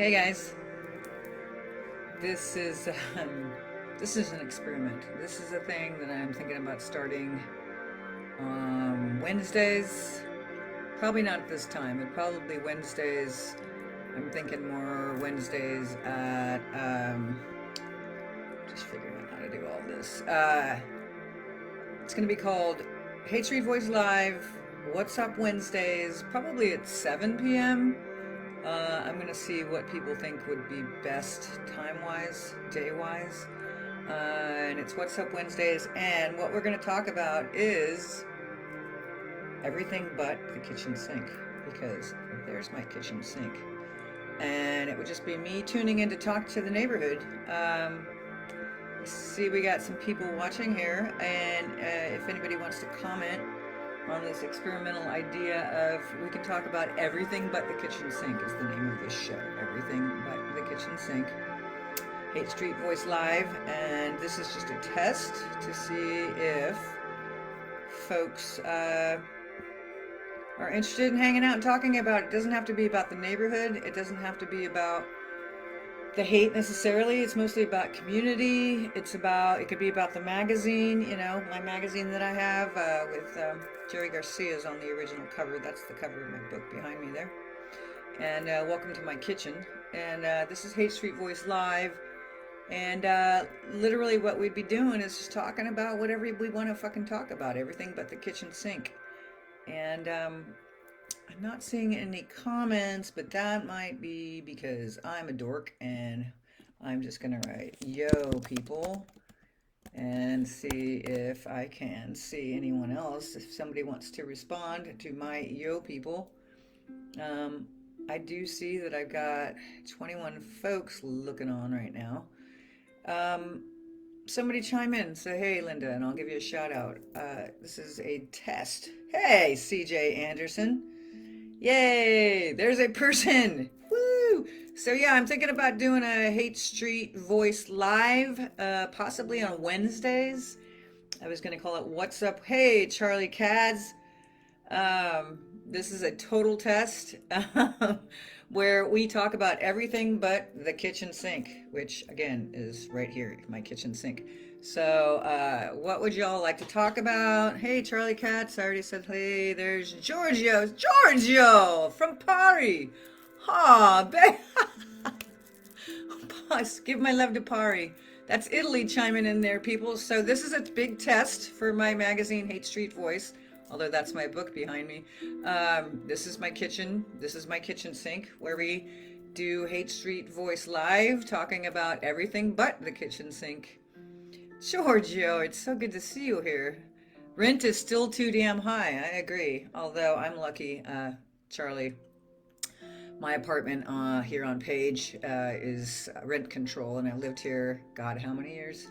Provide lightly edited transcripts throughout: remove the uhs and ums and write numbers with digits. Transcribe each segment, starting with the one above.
Hey guys, this is this is an experiment. This is a thing that I'm thinking about starting on Wednesdays. Probably not at this time, but probably Wednesdays. I'm thinking more Wednesdays at just figuring out how to do all this. It's gonna be called Haight Street Voice Live. What's Up Wednesdays? Probably at 7 p.m. I'm going to see what people think would be best time-wise, day-wise. And it's What's Up Wednesdays. And what we're going to talk about is everything but the kitchen sink. Because there's my kitchen sink. And it would just be me tuning in to talk to the neighborhood. See, we got some people watching here. And if anybody wants to comment on this experimental idea of we can talk about everything but the kitchen sink is the name of this show. Everything but the kitchen sink. Haight Street Voice Live, and this is just a test to see if folks are interested in hanging out and talking about it. It doesn't have to be about the neighborhood. It doesn't have to be about the hate necessarily. It's mostly about community. It could be about the magazine, my magazine that I have with Jerry Garcia's on the original cover. That's the cover of my book behind me there. And welcome to my kitchen. And this is Haight Street Voice Live. And literally what we'd be doing is just talking about whatever we want to fucking talk about. Everything but the kitchen sink. And I'm not seeing any comments, but that might be because I'm a dork and I'm just gonna write yo people and see if I can see anyone else. If somebody wants to respond to my yo people, I do see that I've got 21 folks looking on right now. Somebody chime in, say hey Linda, and I'll give you a shout out. This is a test. Hey CJ Anderson. Yay, there's a person. Woo! So yeah, I'm thinking about doing a Haight Street Voice Live, possibly on Wednesdays. I was going to call it What's Up? Hey, Charlie Cads. This is a total test where we talk about everything but the kitchen sink, which again is right here, my kitchen sink. So what would y'all like to talk about? Hey, Charlie Katz, I already said hey. There's Giorgio from Pari. Ha, give my love to Pari. That's Italy chiming in there, people. So this is a big test for my magazine, Haight Street Voice, although that's my book behind me. This is my kitchen. This is my kitchen sink, where we do Haight Street Voice Live, talking about everything but the kitchen sink. Giorgio, it's so good to see you here. Rent is still too damn high. I agree. Although I'm lucky, Charlie. My apartment here on Page is rent control, and I've lived here, God, how many years?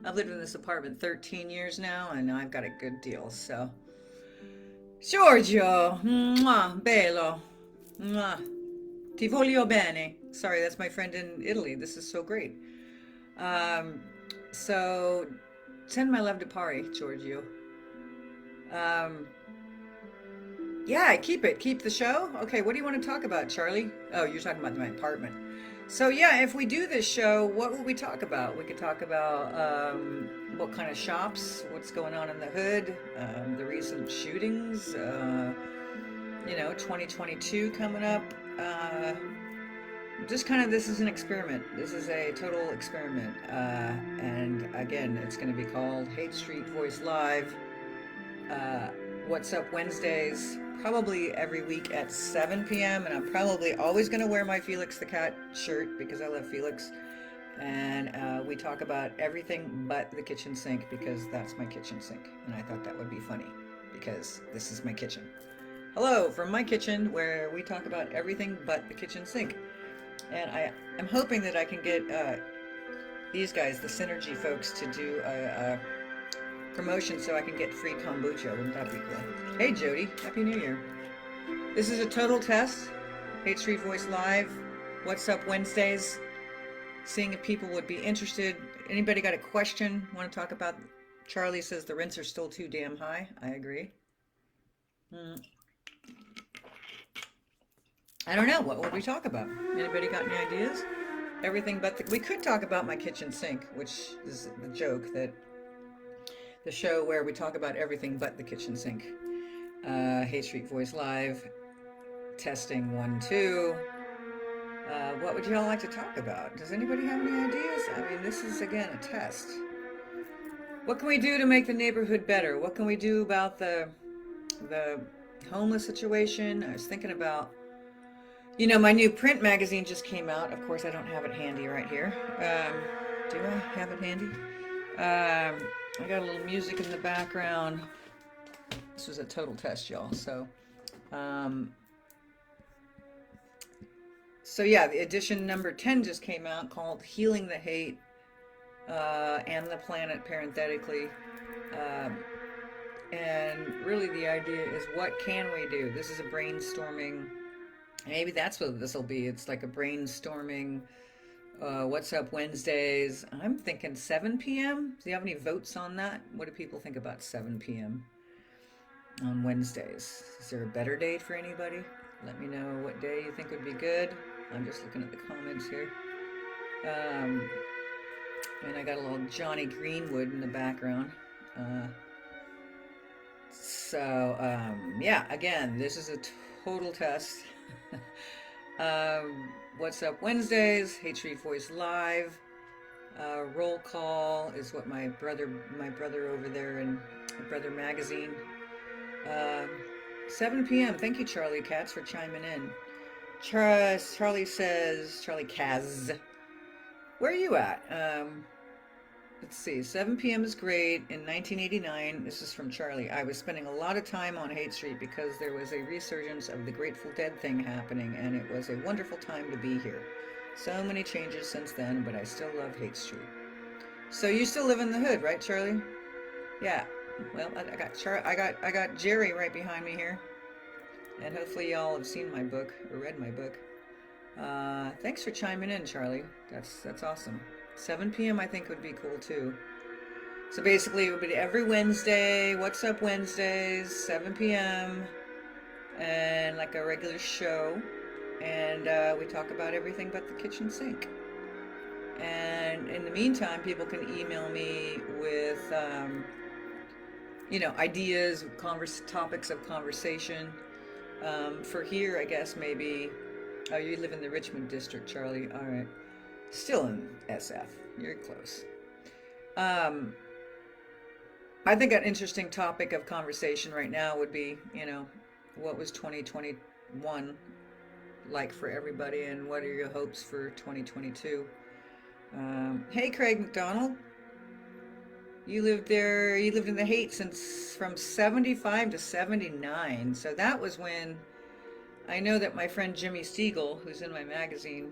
I've lived in this apartment 13 years now, and I've got a good deal. So, Giorgio, mwah, bello, mwah, ti voglio bene. Sorry, that's my friend in Italy. This is so great. So, send my love to Pari, Giorgio. Yeah, keep it. Keep the show. Okay, what do you want to talk about, Charlie? Oh, you're talking about my apartment. So, yeah, if we do this show, what will we talk about? We could talk about what kind of shops, what's going on in the hood, the recent shootings, 2022 coming up. Just kind of, this is an experiment. This is a total experiment. And again, it's going to be called Haight Street Voice Live. What's Up Wednesdays, probably every week at 7 p.m. And I'm probably always going to wear my Felix the Cat shirt because I love Felix. And we talk about everything but the kitchen sink because that's my kitchen sink. And I thought that would be funny because this is my kitchen. Hello from my kitchen, where we talk about everything but the kitchen sink. And I'm hoping that I can get these guys, the Synergy folks, to do a promotion so I can get free kombucha. Wouldn't that be cool? Hey, Jody. Happy New Year. This is a total test. Haight Street Voice Live. What's Up Wednesdays. Seeing if people would be interested. Anybody got a question? Want to talk about? Charlie says the rents are still too damn high. I agree. I don't know. What would we talk about? Anybody got any ideas? Everything but we could talk about my kitchen sink, which is the joke that the show where we talk about everything but the kitchen sink. Haight Street Voice Live, testing 1, 2. What would you all like to talk about? Does anybody have any ideas? I mean, this is again a test. What can we do to make the neighborhood better? What can we do about the homeless situation? I was thinking about, you know, my new print magazine just came out. Of course, I don't have it handy right here. Do I have it handy? I got a little music in the background. This was a total test, y'all. So yeah, the edition number 10 just came out called Healing the Haight and the Planet, parenthetically. And really the idea is, what can we do? This is a brainstorming, maybe that's what this will be. It's like a brainstorming Wassup Wednesdays. I'm thinking 7 p.m. Do you have any votes on that? What do people think about 7 p.m. on Wednesdays? Is there a better date for anybody? Let me know what day you think would be good. I'm just looking at the comments here. And I got a little Johnny Greenwood in the background. Yeah, again, this is a total test. Wassup Wednesdays, Haight Street Voice Live. Roll call is what my brother over there in Brother Magazine. 7 p.m. Thank you, Charlie Katz, for chiming in. Charlie Kaz, where are you at? Let's see, 7 p.m. is great. In 1989, this is from Charlie, I was spending a lot of time on Haight Street because there was a resurgence of the Grateful Dead thing happening, and it was a wonderful time to be here. So many changes since then, but I still love Haight Street. So you still live in the hood, right, Charlie? Yeah. Well, I got Jerry right behind me here. And hopefully y'all have seen my book or read my book. Thanks for chiming in, Charlie. That's awesome. 7 p.m. I think would be cool too. So basically it would be every Wednesday, Wassup Wednesdays, 7 p.m. and like a regular show. And we talk about everything but the kitchen sink. And in the meantime, people can email me with, ideas, topics of conversation. For here, I guess maybe, oh, you live in the Richmond district, Charlie. All right. Still in SF. You're close. I think an interesting topic of conversation right now would be, what was 2021 like for everybody, and what are your hopes for 2022? Hey, Craig McDonald. You lived in the Haight from 75 to 79. So that was when, I know that my friend Jimmy Siegel, who's in my magazine,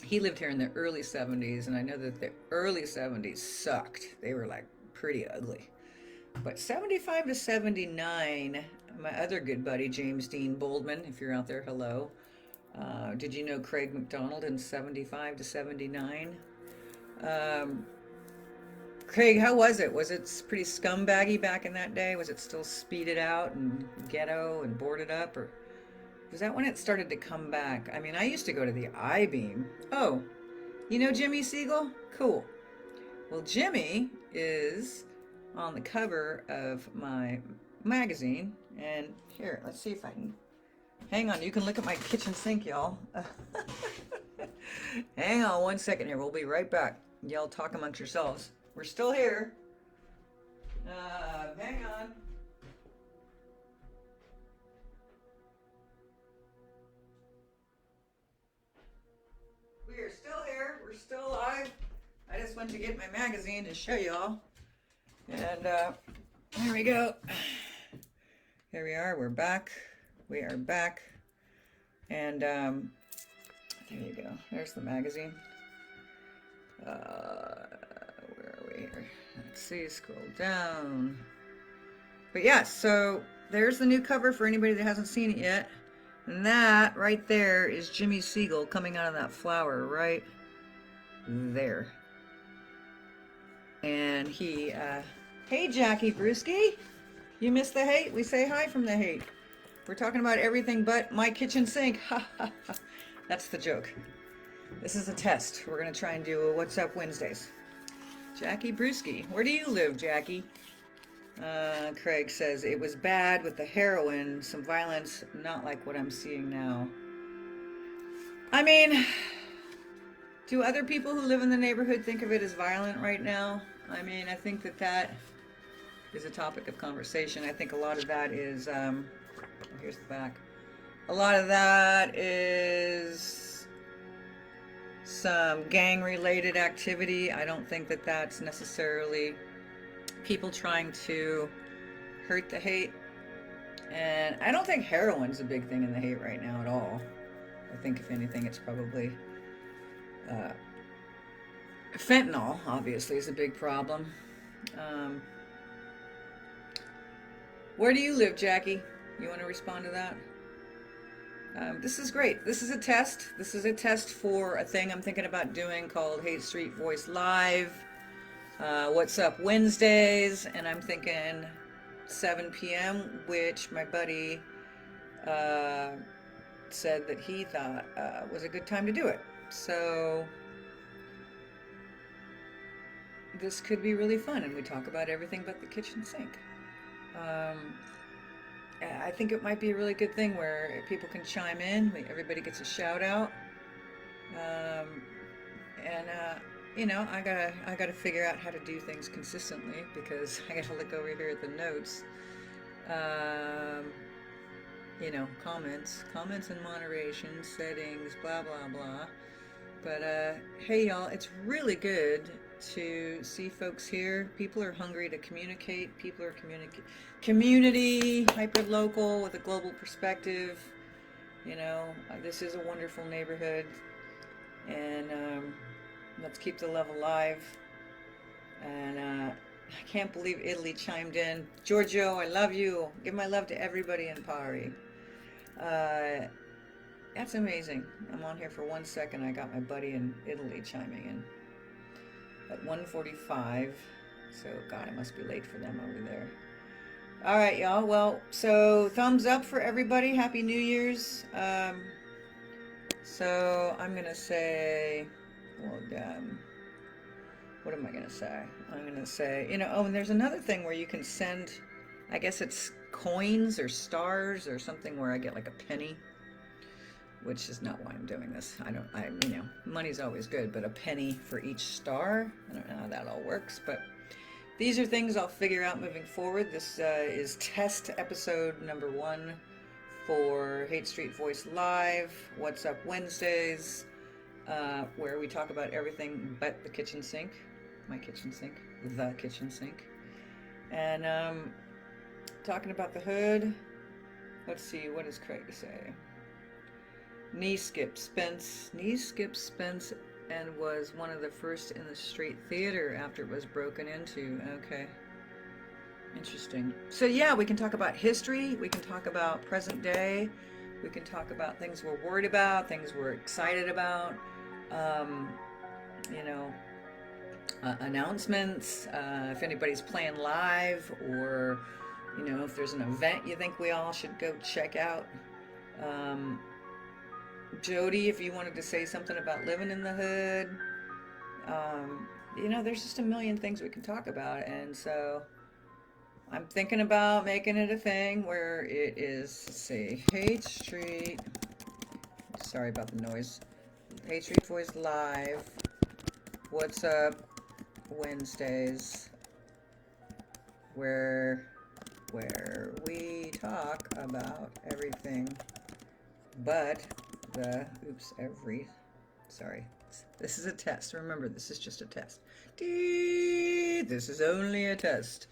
he lived here in the early 70s, and I know that the early 70s sucked. They were like pretty ugly. But 75 to 79, my other good buddy, James Dean Boldman, if you're out there, hello. Did you know Craig McDonald in 75 to 79? Craig, how was it? Was it pretty scumbaggy back in that day? Was it still speeded out and ghetto and boarded up? Or was that when it started to come back? I mean, I used to go to the I-Beam. Oh, you know Jimmy Siegel? Cool. Well, Jimmy is on the cover of my magazine. And here, let's see if I can... Hang on, you can look at my kitchen sink, y'all. Hang on 1 second here. We'll be right back. Y'all talk amongst yourselves. We're still here. Hang on. We are still here. We're still live. I just went to get my magazine to show y'all. And here we go. Here we are. We're back. We are back. And there you go. There's the magazine. Where are we here? Let's see, scroll down. But yeah, so there's the new cover for anybody that hasn't seen it yet. And that right there is Jimmy Siegel coming out of that flower right there. And he, hey Jackie Brewski, you missed the Haight? We say hi from the Haight. We're talking about everything but my kitchen sink. That's the joke. This is a test. We're going to try and do a What's Up Wednesdays. Jackie Brewski. Where do you live, Jackie? Craig says, it was bad with the heroin, some violence, not like what I'm seeing now. I mean, do other people who live in the neighborhood think of it as violent right now? I mean, I think that is a topic of conversation. I think a lot of that is, here's the back. A lot of that is some gang-related activity. I don't think that that's necessarily people trying to hurt the Haight. And I don't think heroin's a big thing in the Haight right now at all. I think if anything, it's probably fentanyl, obviously, is a big problem. Where do you live, Jackie? You want to respond to that? This is great. This is a test. This is a test for a thing I'm thinking about doing called Haight Street Voice Live. What's Up Wednesdays, and I'm thinking 7 p.m., which my buddy said that he thought was a good time to do it. So this could be really fun, and we talk about everything but the kitchen sink. I think it might be a really good thing where people can chime in. Everybody gets a shout out, and you know, I gotta figure out how to do things consistently, because I gotta look over here at the notes. You know, comments and moderation, settings, blah blah blah. But hey y'all, it's really good to see folks here. People are hungry to communicate. People are community, hyper-local with a global perspective. You know, this is a wonderful neighborhood, and let's keep the love alive. And I can't believe Italy chimed in. Giorgio, I love you. Give my love to everybody in Pari. That's amazing. I'm on here for 1 second. I got my buddy in Italy chiming in at 1:45. So, God, it must be late for them over there. All right, y'all. Well, so thumbs up for everybody. Happy New Year's. So I'm going to say, well, what am I going to say? I'm going to say, you know, oh, and there's another thing where you can send, I guess it's coins or stars or something, where I get like a penny, which is not why I'm doing this. You know, money's always good, but a penny for each star. I don't know how that all works, but these are things I'll figure out moving forward. This is test episode number 1 for Haight Street Voice Live, What's Up Wednesdays, where we talk about everything but the kitchen sink, my kitchen sink, the kitchen sink. And talking about the hood, let's see, what does Craig say? Knee skipped Spence, and was one of the first in the street theater after it was broken into. Okay. Interesting. So yeah, we can talk about history, we can talk about present day, we can talk about things we're worried about, things we're excited about, you know, announcements, if anybody's playing live, or, you know, if there's an event you think we all should go check out. Jody, if you wanted to say something about living in the hood, you know, there's just a million things we can talk about, and so I'm thinking about making it a thing where it is, let's see, Haight Street, sorry about the noise, Haight Street Voice Live, What's Up Wednesdays, where we talk about everything but the, sorry, this is a test. Remember, this is just a test. This is only a test.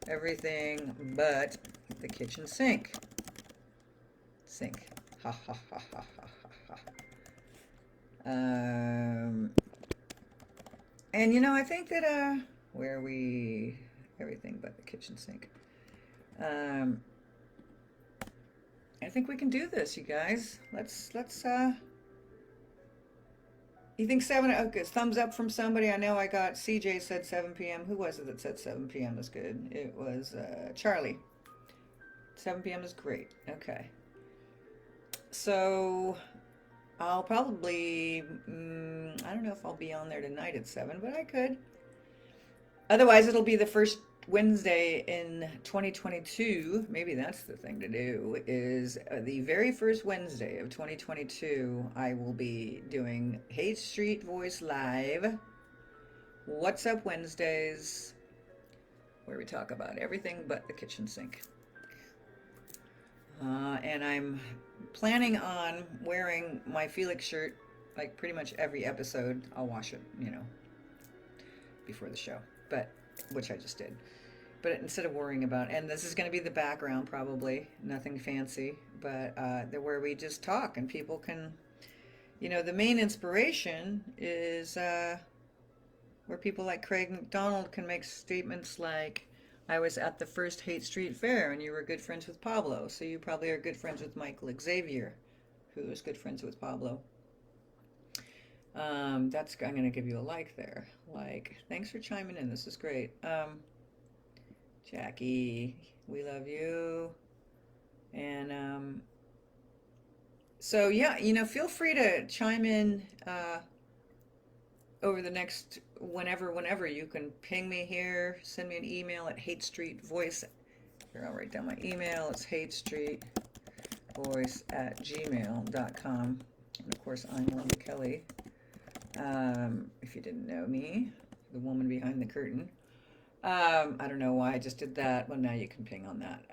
Everything but the kitchen sink. Ha ha ha ha ha ha. And you know, I think that everything but the kitchen sink. I think we can do this, you guys. Let's you think 7, okay, thumbs up from somebody. I know I got, CJ said 7 p.m. Who was it that said 7 p.m. is good? It was Charlie. 7 p.m. is great. Okay. So I'll probably, I don't know if I'll be on there tonight at 7, but I could. Otherwise, it'll be the first Wednesday in 2022. Maybe that's the thing to do, is the very first Wednesday of 2022, I will be doing Haight Street Voice Live, What's Up Wednesdays, where we talk about everything but the kitchen sink. And I'm planning on wearing my Felix shirt like pretty much every episode. I'll wash it, before the show, but which I just did. But instead of worrying about, and this is going to be the background probably, nothing fancy, but where we just talk and people can, the main inspiration is where people like Craig McDonald can make statements like, I was at the first Haight Street Fair and you were good friends with Pablo, so you probably are good friends with Michael Xavier, who is good friends with Pablo. I'm going to give you a like there. Like, thanks for chiming in. This is great. Jackie, we love you. And so yeah, feel free to chime in over the next whenever you can ping me here, send me an email at haightstreetvoice. Here, I'll write down my email. It's haightstreetvoice@gmail.com. And of course, I'm Linda Kelly. If you didn't know me, the woman behind the curtain. I don't know why I just did that. Well, now you can ping on that.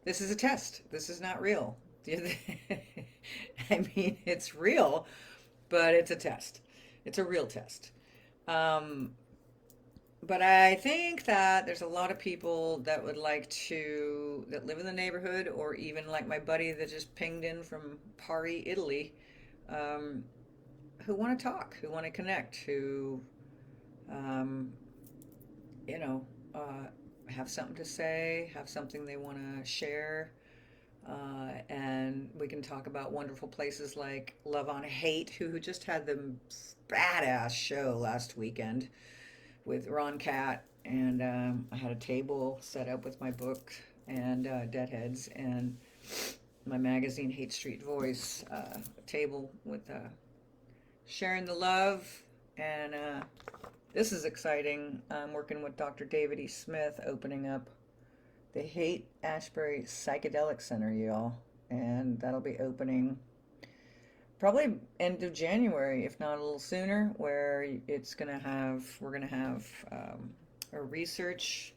This is a test. This is not real. I mean, it's real, but it's a test. It's a real test. But I think that there's a lot of people that would like that live in the neighborhood, or even like my buddy that just pinged in from Pari, Italy, who want to talk, who want to connect, who, um, you know, uh, have something to say, have something they want to share. And we can talk about wonderful places like Love on Haight, who just had the badass show last weekend with Ron Cat. And I had a table set up with my book and Deadheads and my magazine, Haight Street Voice, a table with sharing the love. And this is exciting. I'm working with Dr. David E. Smith, opening up the Haight Ashbury Psychedelic Center, y'all. And that'll be opening probably end of January, if not a little sooner, where we're gonna have a research,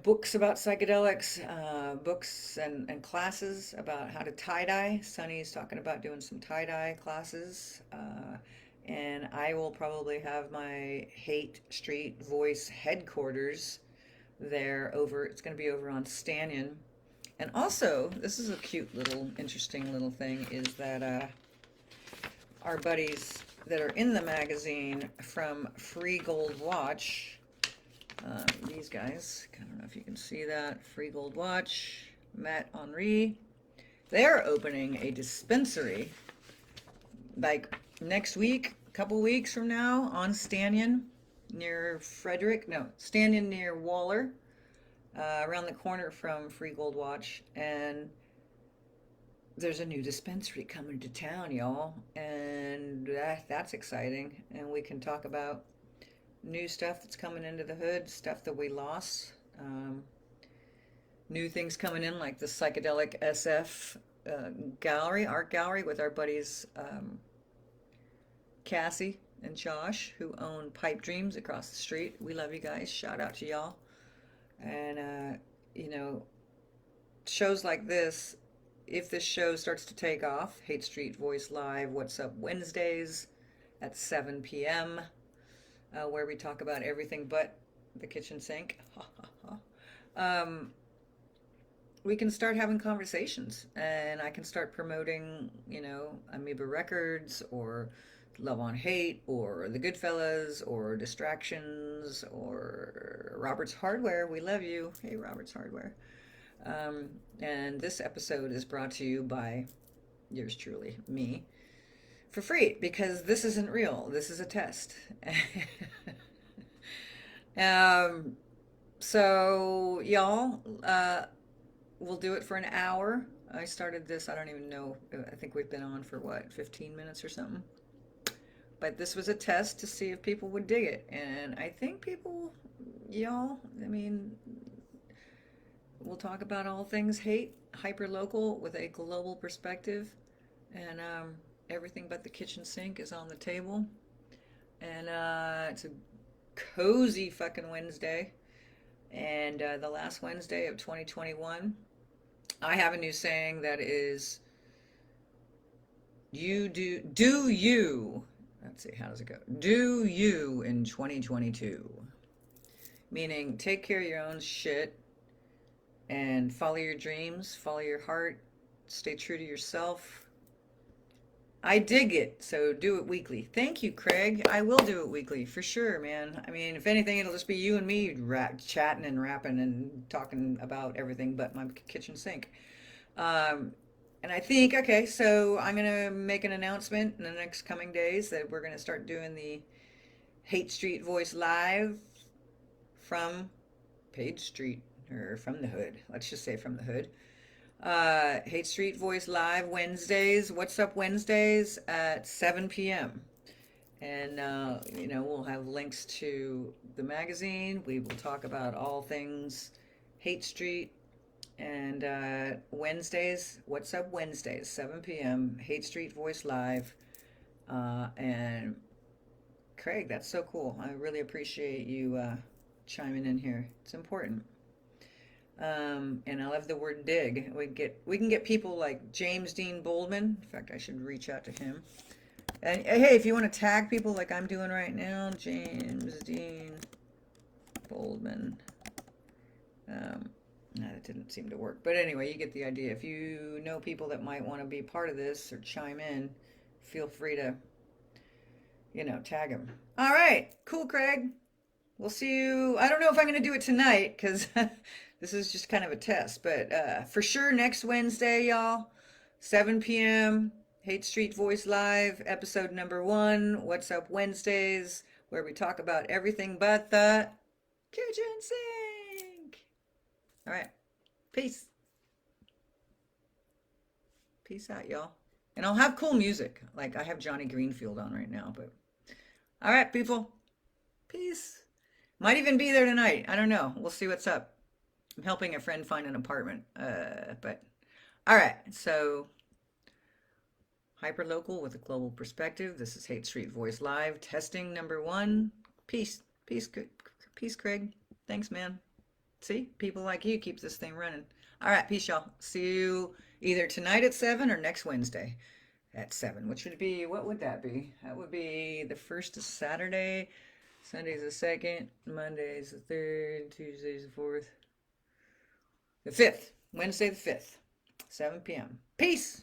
books about psychedelics, books and classes about how to tie-dye. Sunny's talking about doing some tie-dye classes. And I will probably have my Haight Street Voice headquarters there it's going to be over on Stannion. And also, this is a cute little, interesting little thing, is that our buddies that are in the magazine from Free Gold Watch, these guys, I don't know if you can see that, Free Gold Watch, Matt Henri, they're opening a dispensary like next week, a couple weeks from now, on Stannion near Stannion near Waller, around the corner from Free Gold Watch. And there's a new dispensary coming to town, y'all, and that's exciting. And we can talk about new stuff that's coming into the hood, stuff that we lost, new things coming in, like the psychedelic SF art gallery with our buddies Cassie and Josh, who own Pipe Dreams across the street. We love you guys. Shout out to y'all. And shows like this, if this show starts to take off, Haight Street Voice Live, What's Up Wednesdays at 7 p.m., where we talk about everything but the kitchen sink. We can start having conversations, and I can start promoting, Amoeba Records, or Love on Haight, or The Goodfellas, or Distractions, or Robert's Hardware. We love you. Hey, Robert's Hardware. And this episode is brought to you by yours truly, me, for free, because this isn't real. This is a test. So, y'all, we'll do it for an hour. I started this, I don't even know, I think we've been on for what, 15 minutes or something? But this was a test to see if people would dig it. And I think people, y'all, I mean, we'll talk about all things hate, hyper local with a global perspective. And everything but the kitchen sink is on the table. And it's a cozy fucking Wednesday. And the last Wednesday of 2021. I have a new saying that is, do you, let's see, how does it go? Do you in 2022. Meaning, take care of your own shit and follow your dreams, follow your heart, stay true to yourself. I dig it, so do it weekly. Thank you, Craig. I will do it weekly for sure, man. I mean, if anything, it'll just be you and me chatting and rapping and talking about everything but my kitchen sink. Um, and I think, okay, so I'm going to make an announcement in the next coming days that we're going to start doing the Haight Street Voice Live from Page Street, or from the hood. Let's just say from the hood. Haight Street Voice Live Wednesdays. What's Up Wednesdays at 7 p.m. And, we'll have links to the magazine. We will talk about all things Haight Street. And Wednesdays, What's Up Wednesdays, 7 p.m., Haight Street Voice Live. And Craig, that's so cool. I really appreciate you chiming in here. It's important. And I love the word dig. We can get people like James Dean Boldman. In fact, I should reach out to him. And hey, if you want to tag people like I'm doing right now, James Dean Boldman. No, that didn't seem to work. But anyway, you get the idea. If you know people that might want to be part of this or chime in, feel free to, tag them. All right. Cool, Craig. We'll see you. I don't know if I'm going to do it tonight because this is just kind of a test. But for sure, next Wednesday, y'all, 7 p.m., Haight Street Voice Live, episode number 1, What's Up Wednesdays, where we talk about everything but the kitchen sink. All right. Peace. Peace out, y'all. And I'll have cool music. Like I have Johnny Greenfield on right now, but all right, people. Peace. Might even be there tonight. I don't know. We'll see what's up. I'm helping a friend find an apartment. But all right. So hyperlocal with a global perspective. This is Haight Street Voice Live. Testing number 1. Peace. Peace. Peace, Craig. Thanks, man. See, people like you keep this thing running. All right, peace, y'all. See you either tonight at 7 or next Wednesday at 7, which would be, what would that be? That would be the 1st is Saturday, Sunday's the 2nd, Monday's the 3rd, Tuesday's the 4th, the 5th, Wednesday the 5th, 7 p.m. Peace.